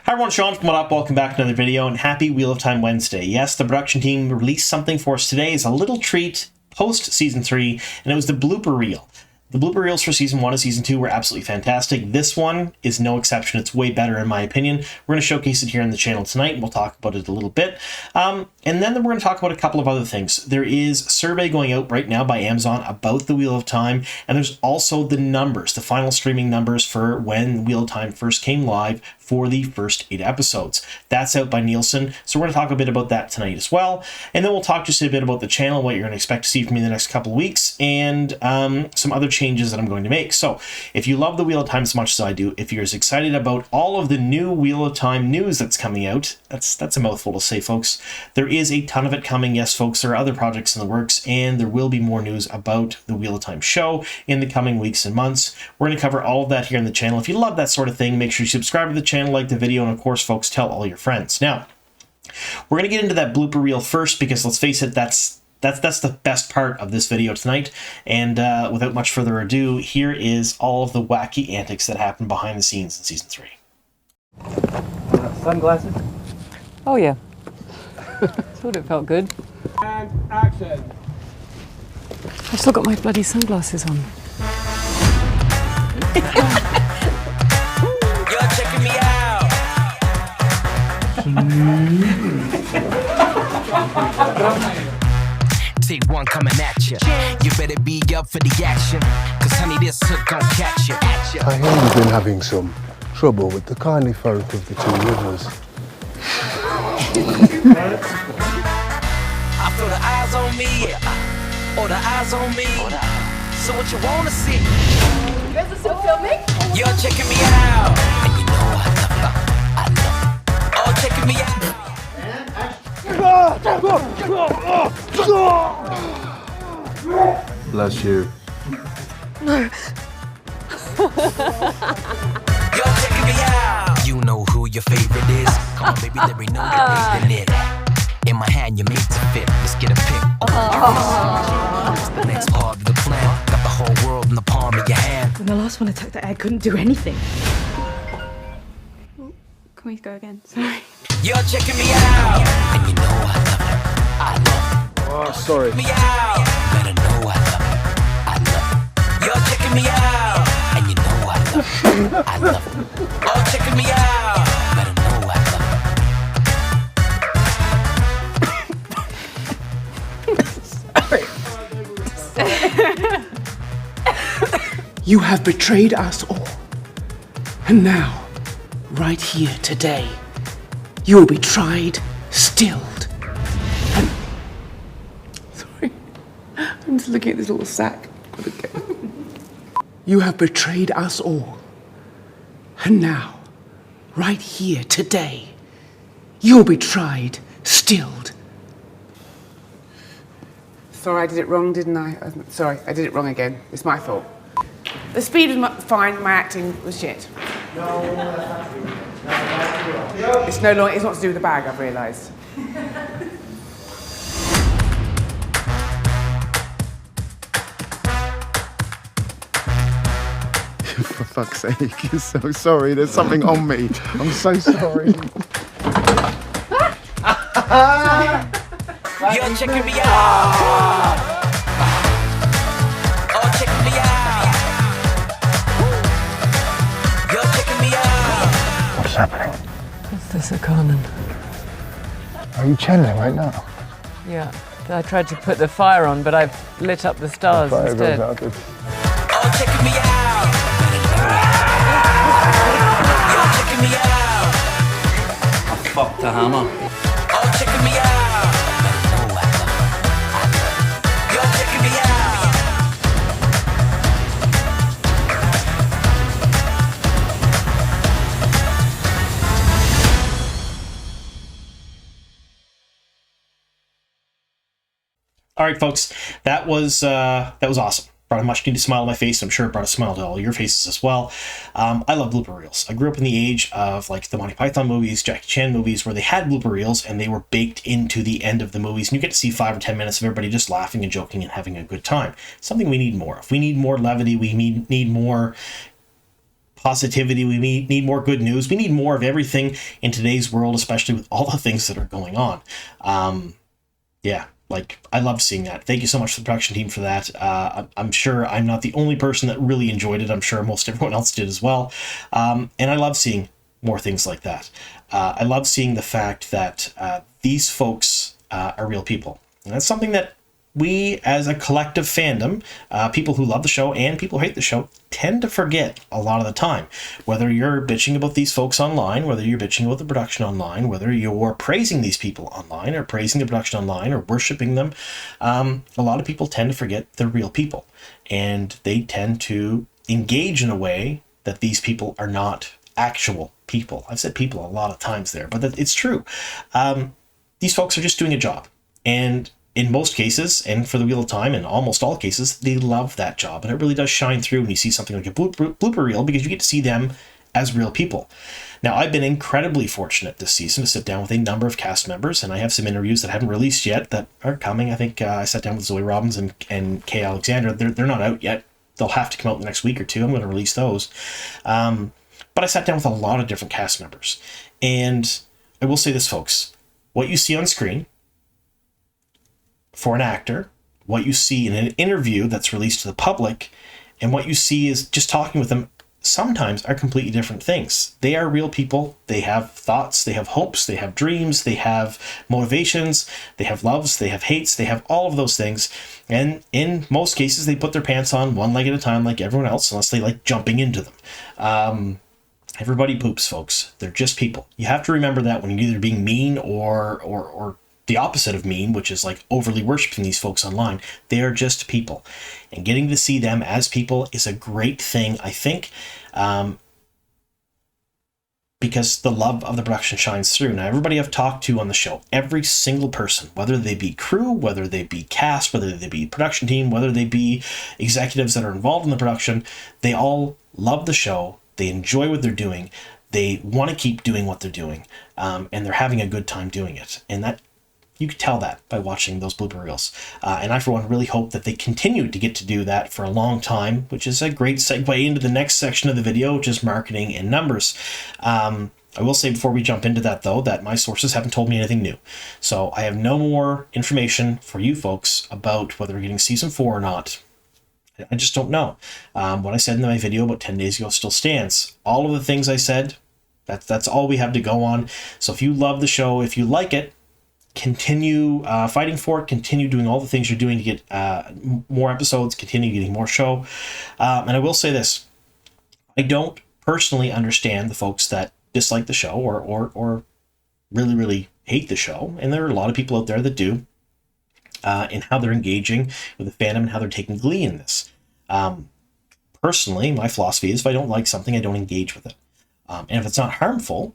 Hi everyone, Sean from WOT. Welcome back to another video and happy Wheel of Time Wednesday. Yes, the production team released something for us today. It's a little treat post Season 3, and it was the blooper reel. The blooper reels for Season 1 and Season 2 were absolutely fantastic. This one is no exception. It's way better in my opinion. We're going to showcase it here on the channel tonight, and we'll talk about it a little bit. And then we're going to talk about a couple of other things. There is a survey going out right now by Amazon about the Wheel of Time, and there's also the numbers, the final streaming numbers for when Wheel of Time first came live for the first 8 episodes. That's out by Nielsen, so we're going to talk a bit about that tonight as well. And then we'll talk just a bit about the channel, what you're going to expect to see from me in the next couple of weeks, and some other changes that I'm going to make. So if you love the Wheel of Time as much as I do, if you're as excited about all of the new Wheel of Time news that's coming out, that's a mouthful to say, folks. There is a ton of it coming. Yes, folks, there are other projects in the works, and there will be more news about the Wheel of Time show in the coming weeks and months. We're going to cover all of that here on the channel. If you love that sort of thing, make sure you subscribe to the channel, like the video, and of course, folks, tell all your friends. Now, we're going to get into that blooper reel first, because let's face it, that's the best part of this video tonight. And without much further ado, here is all of the wacky antics that happened behind the scenes in Season 3. Sunglasses? Oh yeah. Thought it felt good. And action! I've still got my bloody sunglasses on. You're checking me out. Take one coming at you. You better be up for the action, cause honey, this hook gon' catch you. I hear you've been having some trouble with the kindly folk of the Two Rivers. I feel the eyes on me, or the eyes on me. So what you wanna see? You guys are still filming? You're checking me out, and you know I love it. Oh, checking me out. Bless you. You're checking me out. You know who your favorite is. Come on, baby, let me know you're in it. In my hand, you're made to fit. Let's get a pic. The next part of the plan. Got the whole world in the palm of your hand. When the last one attacked, I couldn't do anything. Can we go again? Sorry. You're checking me out, and you know I love it. I love it. Oh, sorry. Me out. Better know I love it. I love it. You're checking me out, and you know I love it. I love it. Oh, checking me out. Better know I love it. You have betrayed us all. And now, right here today, you will be tried, stilled, and... Sorry, I'm just looking at this little sack. You have betrayed us all. And now, right here today, you will be tried, stilled. Sorry, I did it wrong, didn't I? Sorry, I did it wrong again. It's my fault. The speed was fine, my acting was shit. It's no longer, it's not to do with the bag, I've realised. For fuck's sake, you're so sorry. There's something on me. I'm so sorry. You're checking me out. Oh, checking me out. You're checking me out. What's happening? It's the Sakanan. Are you channeling right now? Yeah. I tried to put the fire on, but I've lit up the stars Fire instead. goes out. Good. Oh, checking me out. You're checking me out. I fucked the hammer. Oh, checking me out. You're checking me out. All right, folks, that was awesome. Brought a much needed smile on my face. I'm sure it brought a smile to all your faces as well. I love blooper reels. I grew up in the age of like the Monty Python movies, Jackie Chan movies, where they had blooper reels and they were baked into the end of the movies. And you get to see 5 or 10 minutes of everybody just laughing and joking and having a good time. Something we need more of. We need more levity. We need more positivity. We need more good news. We need more of everything in today's world, especially with all the things that are going on. Yeah, like, I love seeing that. Thank you so much to the production team for that. I'm sure I'm not the only person that really enjoyed it. I'm sure most everyone else did as well. And I love seeing more things like that. I love seeing the fact that these folks are real people. And that's something that we, as a collective fandom, people who love the show and people who hate the show, tend to forget a lot of the time. Whether you're bitching about these folks online, whether you're bitching about the production online, whether you're praising these people online or praising the production online or worshiping them, a lot of people tend to forget they're real people. And they tend to engage in a way that these people are not actual people. I've said people a lot of times there, but it's true. These folks are just doing a job. And in most cases, and for the Wheel of Time, in almost all cases, they love that job. And it really does shine through when you see something like a blooper reel, because you get to see them as real people. Now, I've been incredibly fortunate this season to sit down with a number of cast members, and I have some interviews that haven't released yet that are coming. I think I sat down with Zoe Robbins and Kay Alexandra. They're not out yet. They'll have to come out in the next week or two. I'm going to release those. But I sat down with a lot of different cast members. And I will say this, folks. What you see on screen for an actor, what you see in an interview that's released to the public, and what you see is just talking with them sometimes are completely different things. They are real people. They have thoughts, they have hopes, they have dreams, they have motivations, they have loves, they have hates, they have all of those things. And in most cases, they put their pants on one leg at a time like everyone else, unless they like jumping into them. Everybody poops, folks. They're just people. You have to remember that when you're either being mean or the opposite of mean, which is like overly worshiping these folks online. They are just people. And getting to see them as people is a great thing, I think, because the love of the production shines through. Now, everybody I've talked to on the show, every single person, whether they be crew, whether they be cast, whether they be production team, whether they be executives that are involved in the production, they all love the show. They enjoy what they're doing. They want to keep doing what they're doing, and they're having a good time doing it. And that, you could tell that by watching those blooper reels. And I, for one, really hope that they continue to get to do that for a long time, which is a great segue into the next section of the video, which is marketing and numbers. I will say before we jump into that, though, that my sources haven't told me anything new. So I have no more information for you folks about whether we're getting season 4 or not. I just don't know. What I said in my video about 10 days ago still stands. All of the things I said, that's all we have to go on. So if you love the show, if you like it, continue fighting for it, continue doing all the things you're doing to get more episodes, continue getting more show. And I will say this, I don't personally understand the folks that dislike the show or really, really hate the show. And there are a lot of people out there that do, and how they're engaging with the fandom and how they're taking glee in this. Personally, my philosophy is if I don't like something, I don't engage with it. And if it's not harmful,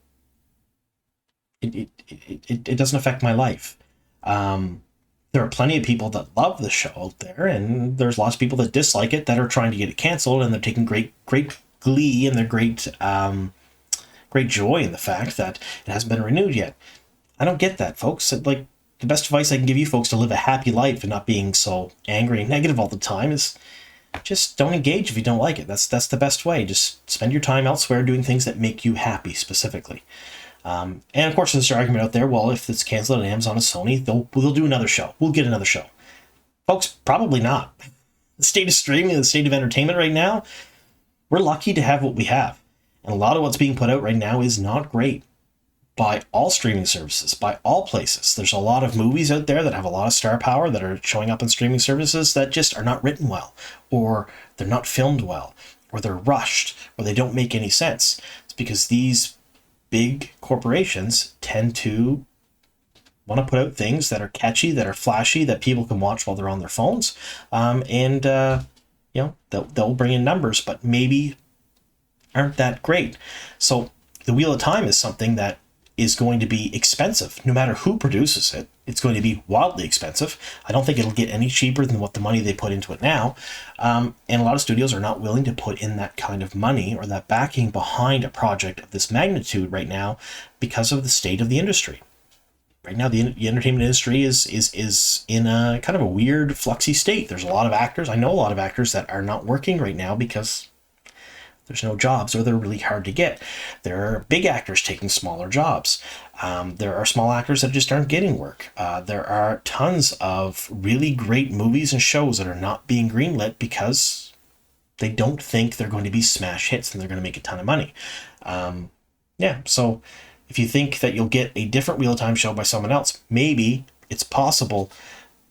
it doesn't affect my life. There are plenty of people that love the show out there, and there's lots of people that dislike it that are trying to get it canceled, and they're taking great glee and they're great joy in the fact that it hasn't been renewed yet. I don't get that, folks. Like, the best advice I can give you folks to live a happy life and not being so angry and negative all the time is just don't engage if you don't like it. That's the best way. Just spend your time elsewhere doing things that make you happy specifically. And of course, there's an argument out there, well, if it's canceled on Amazon and Sony, they'll do another show. We'll get another show. Folks, probably not. The state of streaming, the state of entertainment right now, we're lucky to have what we have. And a lot of what's being put out right now is not great by all streaming services, by all places. There's a lot of movies out there that have a lot of star power that are showing up on streaming services that just are not written well, or they're not filmed well, or they're rushed, or they don't make any sense. It's because these big corporations tend to want to put out things that are catchy, that are flashy, that people can watch while they're on their phones, and they'll bring in numbers, but maybe aren't that great. So the Wheel of Time is something that is going to be expensive. No matter who produces it, it's going to be wildly expensive. I don't think it'll get any cheaper than what the money they put into it now. And a lot of studios are not willing to put in that kind of money or that backing behind a project of this magnitude right now because of the state of the industry. Right now, the entertainment industry is in a kind of a weird, fluxy state. There's a lot of actors. I know a lot of actors that are not working right now because There's no jobs, or they're really hard to get. There are big actors taking smaller jobs. There are small actors that just aren't getting work. There are tons of really great movies and shows that are not being greenlit because they don't think they're going to be smash hits and they're going to make a ton of money. So if you think that you'll get a different Wheel of Time show by someone else, maybe it's possible,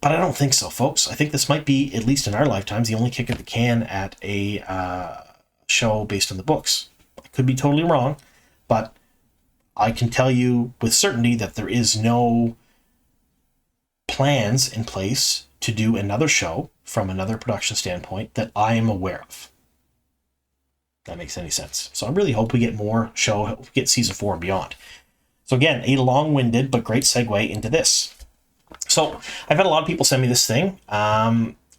but I don't think so, folks. I think this might be, at least in our lifetimes, the only kick at the can at a show based on the books. I could be totally wrong, but I can tell you with certainty that there is no plans in place to do another show from another production standpoint that I am aware of. If that makes any sense. So I really hope we get more show, hope we get season 4 and beyond. So again, a long-winded but great segue into this. So I've had a lot of people send me this thing.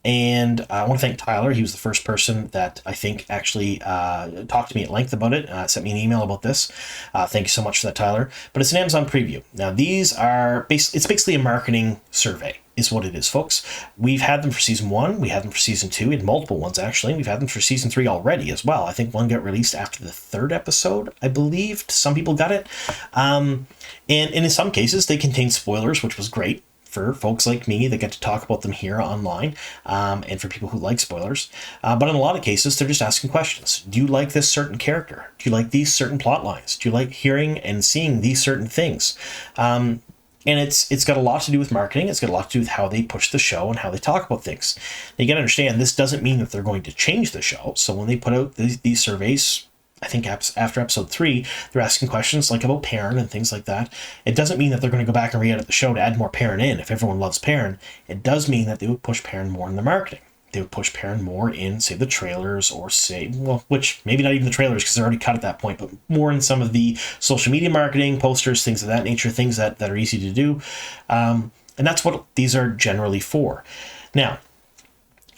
And I want to thank Tyler. He was the first person that I think actually talked to me at length about it, sent me an email about this. Thank you so much for that, Tyler. But it's an Amazon preview. Now, these are it's basically a marketing survey is what it is, folks. We've had them for season 1. We had them for season 2. We had multiple ones, actually. We've had them for season 3 already as well. I think one got released after the 3rd episode, I believe. Some people got it. And in some cases, they contain spoilers, which was great for folks like me that get to talk about them here online, and for people who like spoilers. But in a lot of cases, they're just asking questions. Do you like this certain character? Do you like these certain plot lines? Do you like hearing and seeing these certain things? And it's got a lot to do with marketing. It's got a lot to do with how they push the show and how they talk about things. Now, you got to understand, this doesn't mean that they're going to change the show. So when they put out these surveys, I think after episode 3, they're asking questions like about Perrin and things like that. It doesn't mean that they're going to go back and re-edit the show to add more Perrin in if everyone loves Perrin. It does mean that they would push Perrin more in the marketing. They would push Perrin more in, say, the trailers, or say, well, which maybe not even the trailers because they're already cut at that point, but more in some of the social media marketing, posters, things of that nature, things that are easy to do. And that's what these are generally for. Now,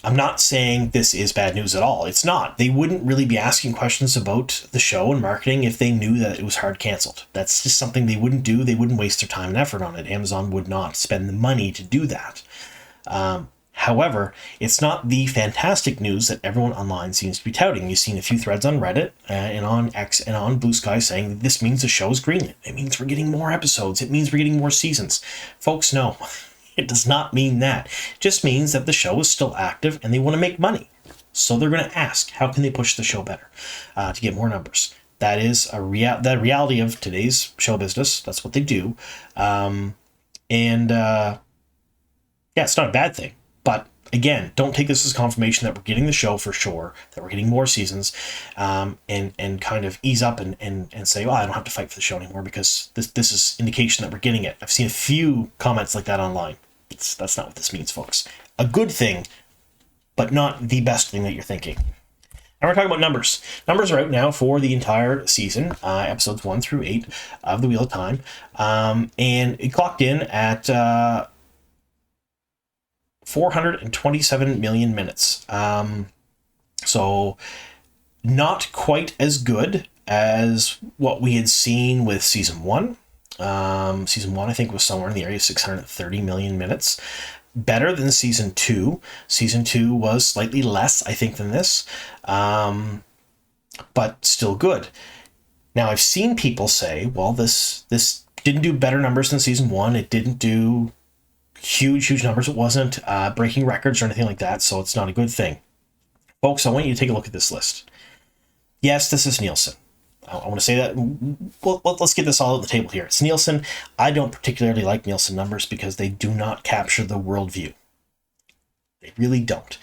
I'm not saying this is bad news at all. It's not. They wouldn't really be asking questions about the show and marketing if they knew that it was hard canceled. That's just something they wouldn't do. They wouldn't waste their time and effort on it. Amazon would not spend the money to do that. However, it's not the fantastic news that everyone online seems to be touting. You've seen a few threads on Reddit and on X and on Blue Sky saying that this means the show is greenlit. It means we're getting more episodes. It means we're getting more seasons. Folks, no. It does not mean that. It just means that the show is still active and they want to make money. So they're going to ask, how can they push the show better to get more numbers? That is the reality of today's show business. That's what they do. Yeah, it's not a bad thing. But again, don't take this as confirmation that we're getting the show for sure, that we're getting more seasons, and kind of ease up and say, well, I don't have to fight for the show anymore because this is indication that we're getting it. I've seen a few comments like that online. That's not what this means, folks. A good thing, but not the best thing that you're thinking. And we're talking about numbers. Numbers are out now for the entire season, episodes 1 through 8 of The Wheel of Time. And it clocked in at 427 million minutes. So not quite as good as what we had seen with season 1. Season 1, I think, was somewhere in the area of 630 million minutes. Better than season 2. Season 2 was slightly less, I think, than this, but still good. Now, I've seen people say, well, this didn't do better numbers than season 1. It didn't do huge numbers. It wasn't breaking records or anything like that, so it's not a good thing. Folks, I want you to take a look at this list. Yes, this is Nielsen. I want to say that. Well, let's get this all at the table here. It's Nielsen. I don't particularly like Nielsen numbers because they do not capture the worldview. They really don't.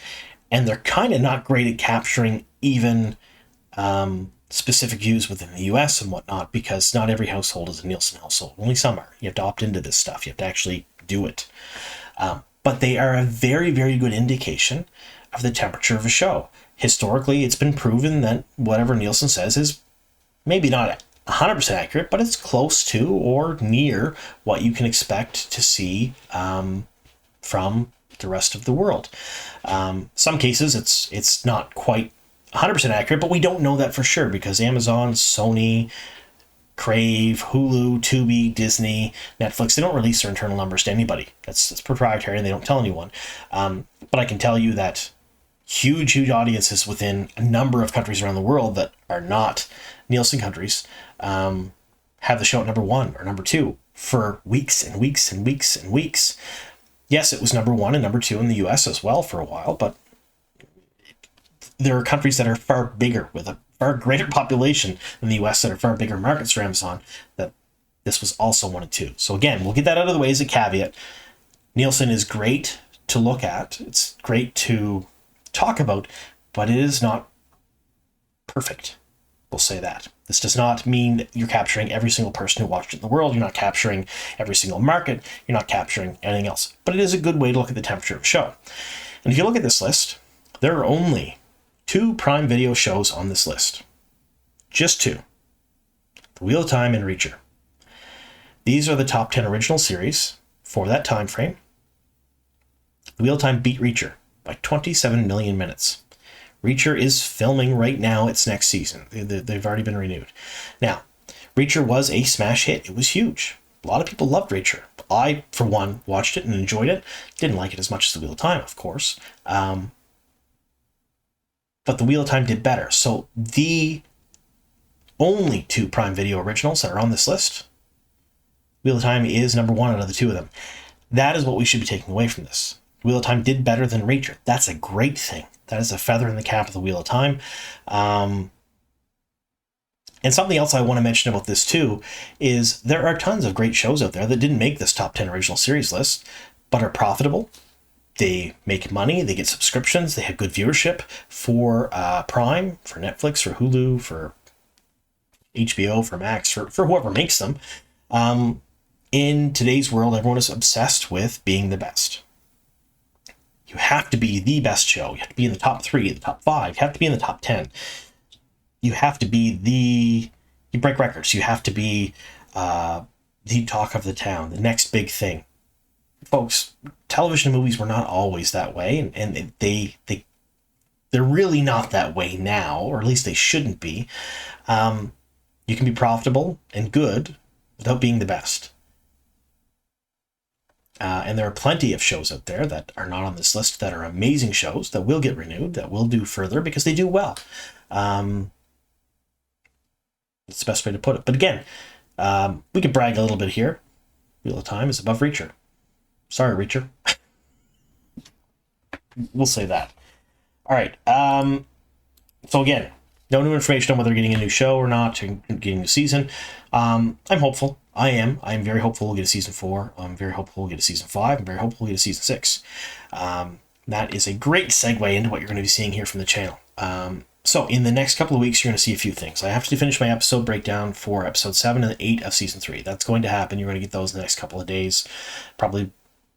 And they're kind of not great at capturing even specific views within the US and whatnot, because not every household is a Nielsen household. Only some are. You have to opt into this stuff. You have to actually do it. But they are a very good indication of the temperature of a show. Historically, it's been proven that whatever Nielsen says is maybe not 100% accurate, but it's close to or near what you can expect to see from the rest of the world. Some cases, it's not quite 100% accurate, but we don't know that for sure because Amazon, Sony, Crave, Hulu, Tubi, Disney, Netflix, they don't release their internal numbers to anybody. That's proprietary and they don't tell anyone. But I can tell you that huge, huge audiences within a number of countries around the world that are not Nielsen countries, have the show at number 1 or number 2 for weeks and weeks and weeks and weeks. Yes, it was number 1 and number 2 in the US as well for a while, but there are countries that are far bigger with a far greater population than the US that are far bigger markets for Amazon that this was also 1 and 2. So again, we'll get that out of the way as a caveat. Nielsen is great to look at. It's great to talk about, but it is not perfect. We'll say that. This does not mean you're capturing every single person who watched it in the world. You're not capturing every single market. You're not capturing anything else. But it is a good way to look at the temperature of a show. And if you look at this list, there are only 2 Prime Video shows on this list. Just 2. The Wheel of Time and Reacher. These are the top 10 original series for that time frame. The Wheel of Time beat Reacher by 27 million minutes. Reacher is filming right now its next season. They've already been renewed. Now, Reacher was a smash hit. It was huge. A lot of people loved Reacher. I, for one, watched it and enjoyed it. Didn't like it as much as The Wheel of Time, of course. But The Wheel of Time did better. So the only 2 Prime Video originals that are on this list, Wheel of Time is number 1 out of the 2 of them. That is what we should be taking away from this. Wheel of Time did better than Reacher. That's a great thing. That is a feather in the cap of the Wheel of Time. And something else I want to mention about this too is there are tons of great shows out there that didn't make this top 10 original series list, but are profitable. They make money. They get subscriptions. They have good viewership for Prime, for Netflix, for Hulu, for HBO, for Max, for whoever makes them. In today's world, everyone is obsessed with being the best. You have to be the best show. You have to be in the top 3, the top 5. You have to be in the top 10. You have to be you break records. You have to be the talk of the town, the next big thing. Folks, television and movies were not always that way, and they're really not that way now, or at least they shouldn't be. You can be profitable and good without being the best. And there are plenty of shows out there that are not on this list that are amazing shows that will get renewed, that will do further because they do well. That's the best way to put it. But again, we could brag a little bit here. Wheel of Time is above Reacher. Sorry, Reacher. We'll say that. All right. So again, no new information on whether they're getting a new show or not, or getting a new season. I'm hopeful. I am very hopeful we'll get a season 4. I'm very hopeful we'll get a season 5. I'm very hopeful we'll get a season 6. That is a great segue into what you're going to be seeing here from the channel. So in the next couple of weeks, you're going to see a few things. I have to finish my episode breakdown for episode 7 and 8 of season 3. That's going to happen. You're going to get those in the next couple of days. Probably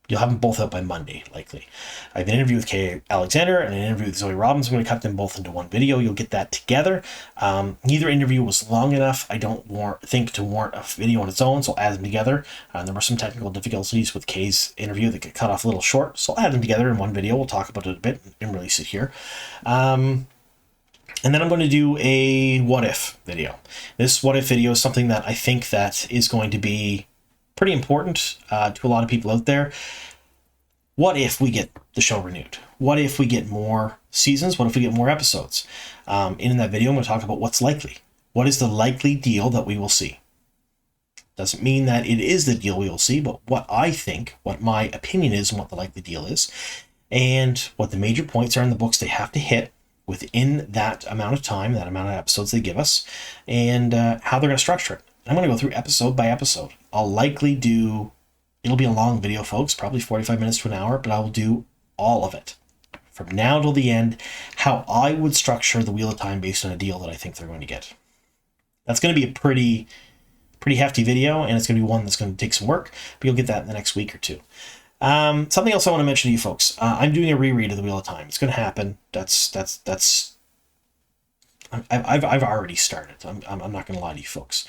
you'll have them both out by Monday, likely. I have an interview with Kay Alexander and an interview with Zoe Robbins. I'm going to cut them both into one video. You'll get that together. Neither interview was long enough, I don't think, to warrant a video on its own, so I'll add them together. There were some technical difficulties with Kay's interview that got cut off a little short, so I'll add them together in one video. We'll talk about it a bit and release it here. And then I'm going to do a what if video. This what if video is something that I think that is going to be pretty important to a lot of people out there. What if we get the show renewed? What if we get more seasons? What if we get more episodes? In that video, I'm going to talk about what's likely. What is the likely deal that we will see? Doesn't mean that it is the deal we will see, but what I think, what my opinion is, and what the likely deal is, and what the major points are in the books they have to hit within that amount of time, that amount of episodes they give us, and how they're going to structure it. I'm going to go through episode by episode. I'll likely do, it'll be a long video, folks, probably 45 minutes to an hour, but I will do all of it from now till the end, how I would structure the Wheel of Time based on a deal that I think they're going to get. That's going to be a pretty hefty video, and it's going to be one that's going to take some work, but you'll get that in the next week or two. Something else I want to mention to you folks. I'm doing a reread of the Wheel of Time. It's going to happen. I've already started. I'm not going to lie to you folks.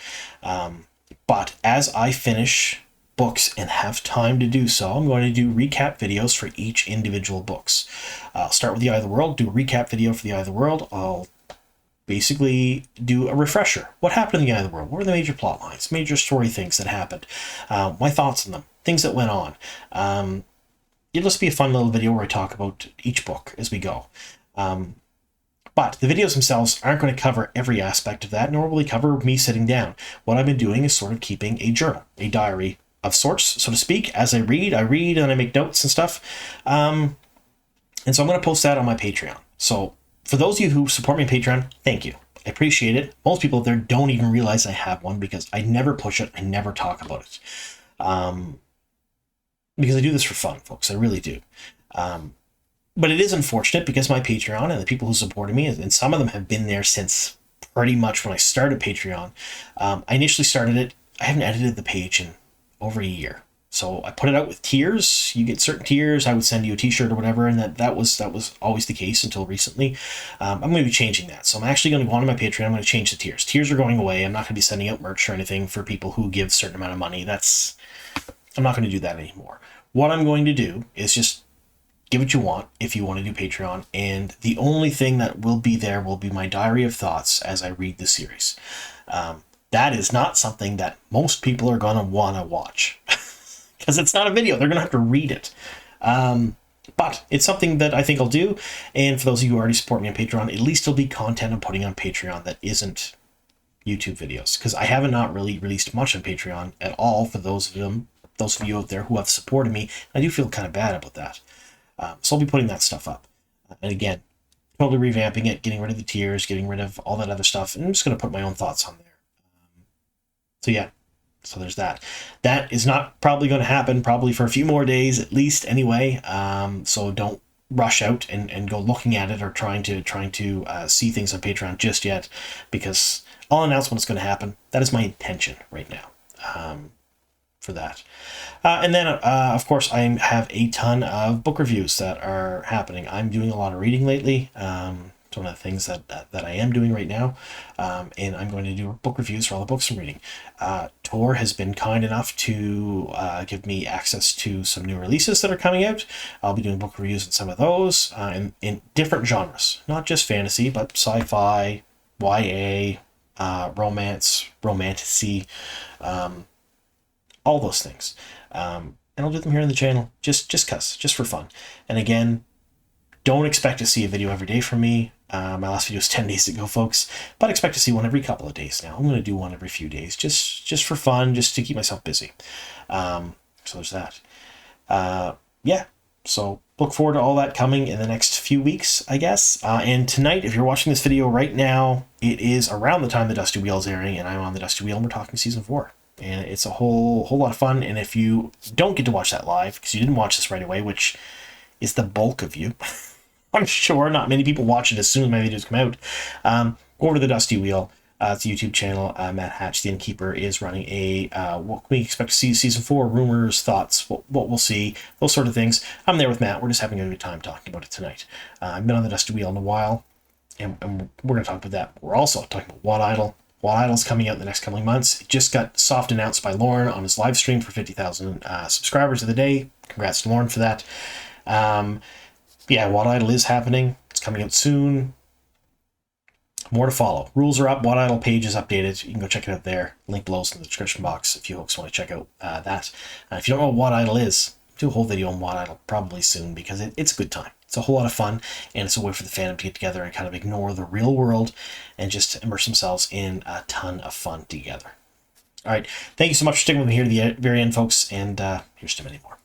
But as I finish books and have time to do so, I'm going to do recap videos for each individual books. I'll start with The Eye of the World, do a recap video for The Eye of the World. I'll basically do a refresher. What happened in The Eye of the World? What were the major plot lines, major story things that happened? My thoughts on them, things that went on. It'll just be a fun little video where I talk about each book as we go. But the videos themselves aren't going to cover every aspect of that, nor will they cover me sitting down. What I've been doing is sort of keeping a journal, a diary of sorts, so to speak. As I read and I make notes and stuff. And so I'm going to post that on my Patreon. So for those of you who support me on Patreon, thank you. I appreciate it. Most people there don't even realize I have one because I never push it. I never talk about it. Because I do this for fun, folks. I really do. But it is unfortunate because my Patreon and the people who supported me, and some of them have been there since pretty much when I started Patreon. I initially started it. I haven't edited the page in over a year. So I put it out with tiers. You get certain tiers. I would send you a t-shirt or whatever, and that was always the case until recently. I'm going to be changing that. So I'm actually going to go on to my Patreon. I'm going to change the tiers. Tiers are going away. I'm not going to be sending out merch or anything for people who give a certain amount of money. I'm not going to do that anymore. What I'm going to do is just give what you want if you want to do Patreon, and the only thing that will be there will be my diary of thoughts as I read the series. That is not something that most people are going to want to watch because it's not a video. They're going to have to read it. But it's something that I think I'll do. And for those of you who already support me on Patreon, at least there'll be content I'm putting on Patreon that isn't YouTube videos, because I haven't not really released much on Patreon at all for those of you out there who have supported me. I do feel kind of bad about that. So I'll be putting that stuff up. And again, totally revamping it, getting rid of the tiers, getting rid of all that other stuff. And I'm just going to put my own thoughts on there. So yeah, so there's that. That is not probably going to happen probably for a few more days at least anyway. So don't rush out and go looking at it or trying to see things on Patreon just yet, because I'll announce when it's going to happen. That is my intention right now. For that. And then, of course, I have a ton of book reviews that are happening. I'm doing a lot of reading lately. It's one of the things that I am doing right now. And I'm going to do book reviews for all the books I'm reading. Tor has been kind enough to give me access to some new releases that are coming out. I'll be doing book reviews on some of those in different genres. Not just fantasy, but sci-fi, YA, romance, romantasy, all those things. And I'll do them here on the channel, just for fun. And again, don't expect to see a video every day from me. My last video was 10 days ago, folks, but expect to see one every couple of days now. I'm going to do one every few days, just for fun, just to keep myself busy. So there's that. Yeah, so look forward to all that coming in the next few weeks, I guess. And tonight, if you're watching this video right now, it is around the time the Dusty Wheel is airing, and I'm on the Dusty Wheel, and we're talking season 4. And it's a whole lot of fun. And if you don't get to watch that live because you didn't watch this right away, which is the bulk of you, I'm sure not many people watch it as soon as my videos come out. Go over to the Dusty Wheel. It's a YouTube channel. Matt Hatch, the Innkeeper, is running a what we expect to see season 4, rumors, thoughts, what we'll see, those sort of things. I'm there with Matt. We're just having a good time talking about it tonight. I've been on the Dusty Wheel in a while, and we're going to talk about that. We're also talking about WOT Idol. WOT Idol's coming out in the next coming months. It just got soft announced by Lauren on his live stream for 50,000 subscribers of the day. Congrats to Lauren for that. Yeah, WOT Idol is happening. It's coming out soon. More to follow. Rules are up. WOT Idol page is updated. You can go check it out there. Link below in the description box if you folks want to check out that. If you don't know what WOT Idol is, do a whole video on WOT Idol probably soon, because it's a good time. It's a whole lot of fun, and it's a way for the fandom to get together and kind of ignore the real world and just immerse themselves in a ton of fun together. All right. Thank you so much for sticking with me here to the very end, folks, and here's to many more.